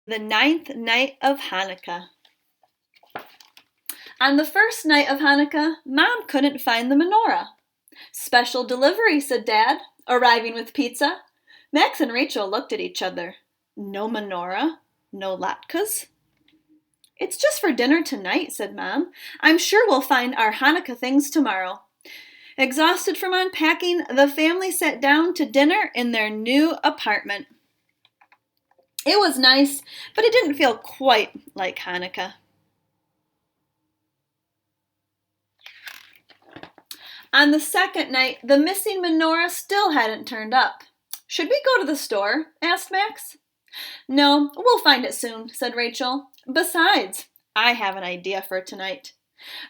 The ninth night of Hanukkah. On the first night of Hanukkah, Mom couldn't find the menorah. Special delivery, said Dad, arriving with pizza. Max and Rachel looked at each other. No menorah? No latkes? It's just for dinner tonight, said Mom. I'm sure we'll find our Hanukkah things tomorrow. Exhausted from unpacking, the family sat down to dinner in their new apartment. It was nice, but it didn't feel quite like Hanukkah. On the second night, the missing menorah still hadn't turned up. Should we go to the store? Asked Max. No, we'll find it soon, said Rachel. Besides, I have an idea for tonight.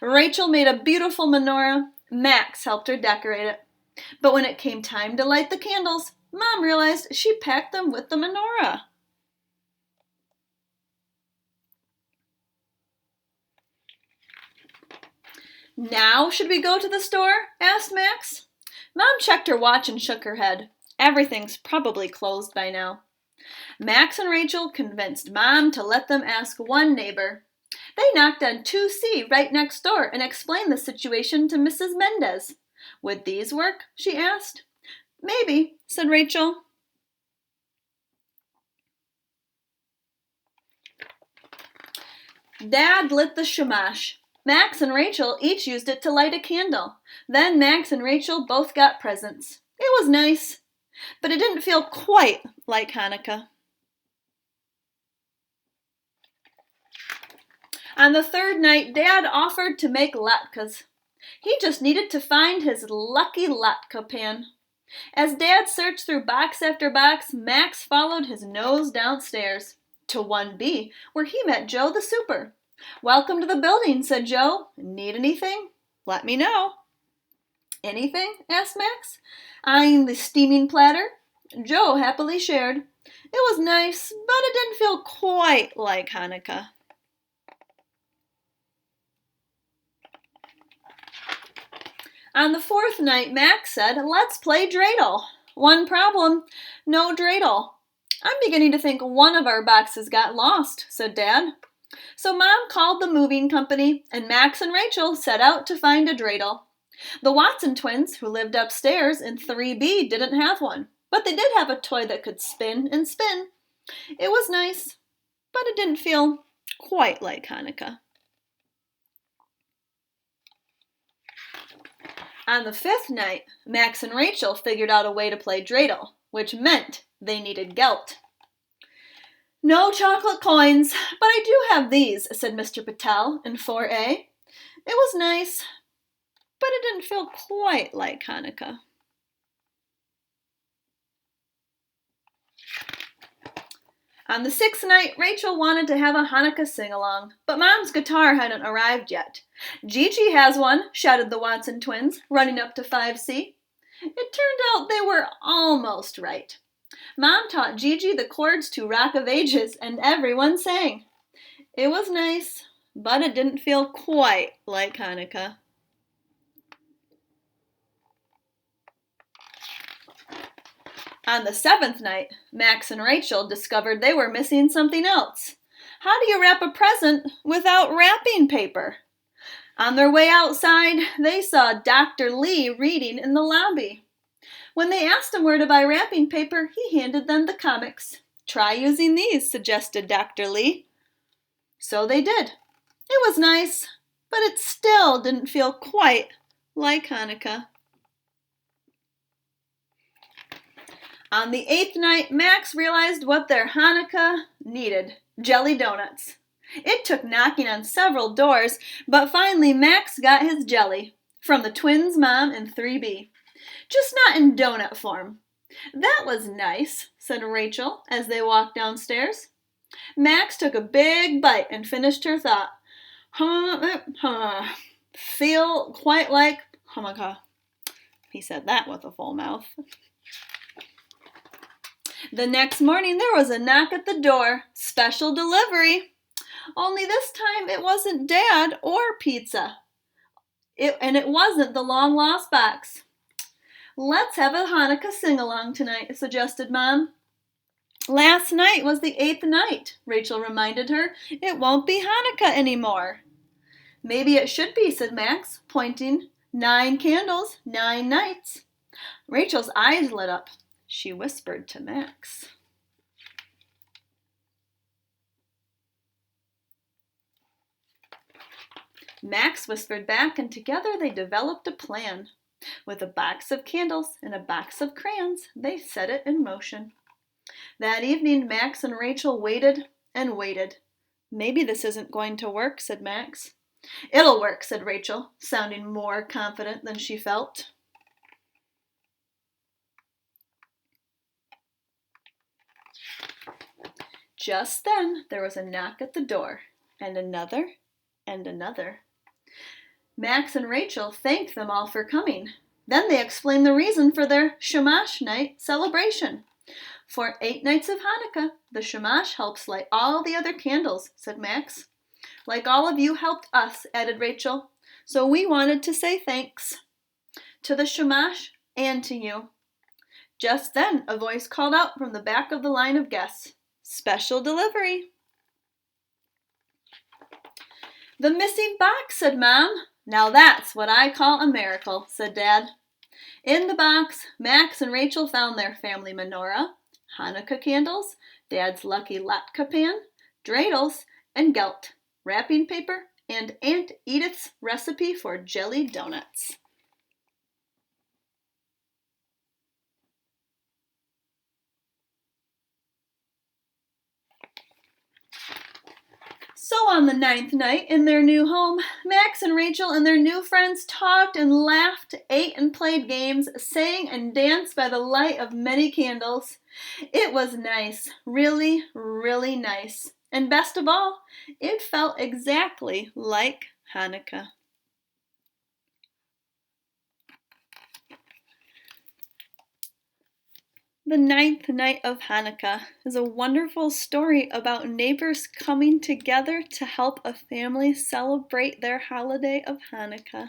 Rachel made a beautiful menorah. Max helped her decorate it. But when it came time to light the candles, Mom realized she packed them with the menorah. Now should we go to the store? Asked Max. Mom checked her watch and shook her head. Everything's probably closed by now. Max and Rachel convinced Mom to let them ask one neighbor. They knocked on 2C right next door and explained the situation to Mrs. Mendez. Would these work? She asked. Maybe, said Rachel. Dad lit the shamash. Max and Rachel each used it to light a candle. Then Max and Rachel both got presents. It was nice, but it didn't feel quite like Hanukkah. On the third night, Dad offered to make latkes. He just needed to find his lucky latke pan. As Dad searched through box after box, Max followed his nose downstairs to 1B, where he met Joe the super. Welcome to the building, said Joe. Need anything? Let me know. Anything? Asked Max, eyeing the steaming platter. Joe happily shared. It was nice, but it didn't feel quite like Hanukkah. On the fourth night, Max said, let's play dreidel. One problem, no dreidel. I'm beginning to think one of our boxes got lost, said Dad. So Mom called the moving company, and Max and Rachel set out to find a dreidel. The Watson twins, who lived upstairs in 3B, didn't have one, but they did have a toy that could spin and spin. It was nice, but it didn't feel quite like Hanukkah. On the fifth night, Max and Rachel figured out a way to play dreidel, which meant they needed gelt. No chocolate coins, but I do have these, said Mr. Patel in 4A. It was nice, but it didn't feel quite like Hanukkah. On the sixth night, Rachel wanted to have a Hanukkah sing-along, but Mom's guitar hadn't arrived yet. Gigi has one, shouted the Watson twins, running up to 5C. It turned out they were almost right. Mom taught Gigi the chords to Rock of Ages, and everyone sang. It was nice, but it didn't feel quite like Hanukkah. On the seventh night, Max and Rachel discovered they were missing something else. How do you wrap a present without wrapping paper? On their way outside, they saw Dr. Lee reading in the lobby. When they asked him where to buy wrapping paper, he handed them the comics. Try using these, suggested Dr. Lee. So they did. It was nice, but it still didn't feel quite like Hanukkah. On the eighth night, Max realized what their Hanukkah needed: jelly donuts. It took knocking on several doors, but finally Max got his jelly from the twins' mom in 3B. Just not in donut form. That was nice, said Rachel as they walked downstairs. Max took a big bite and finished her thought. Feel quite like Hanukkah. He said that with a full mouth. The next morning there was a knock at the door. Special delivery. Only this time it wasn't Dad or pizza. And it wasn't the long-lost box. Let's have a Hanukkah sing-along tonight, suggested Mom. Last night was the 8th night, Rachel reminded her. It won't be Hanukkah anymore. Maybe it should be, said Max, pointing. 9 candles, 9 nights. Rachel's eyes lit up. She whispered to Max. Max whispered back, and together they developed a plan. With a box of candles and a box of crayons, they set it in motion. That evening, Max and Rachel waited and waited. Maybe this isn't going to work, said Max. It'll work, said Rachel, sounding more confident than she felt. Just then, there was a knock at the door, and another, and another. Max and Rachel thanked them all for coming. Then they explained the reason for their Shamash night celebration. For 8 nights of Hanukkah, the Shamash helps light all the other candles, said Max. Like all of you helped us, added Rachel. So we wanted to say thanks. To the Shamash and to you. Just then, a voice called out from the back of the line of guests. Special delivery. The missing box, said Mom. Now that's what I call a miracle, said Dad. In the box, Max and Rachel found their family menorah, Hanukkah candles, Dad's lucky latke pan, dreidels, and gelt, wrapping paper, and Aunt Edith's recipe for jelly donuts. So on the 9th night in their new home, Max and Rachel and their new friends talked and laughed, ate and played games, sang and danced by the light of many candles. It was nice, really, really nice. And best of all, it felt exactly like Hanukkah. The 9th night of Hanukkah is a wonderful story about neighbors coming together to help a family celebrate their holiday of Hanukkah.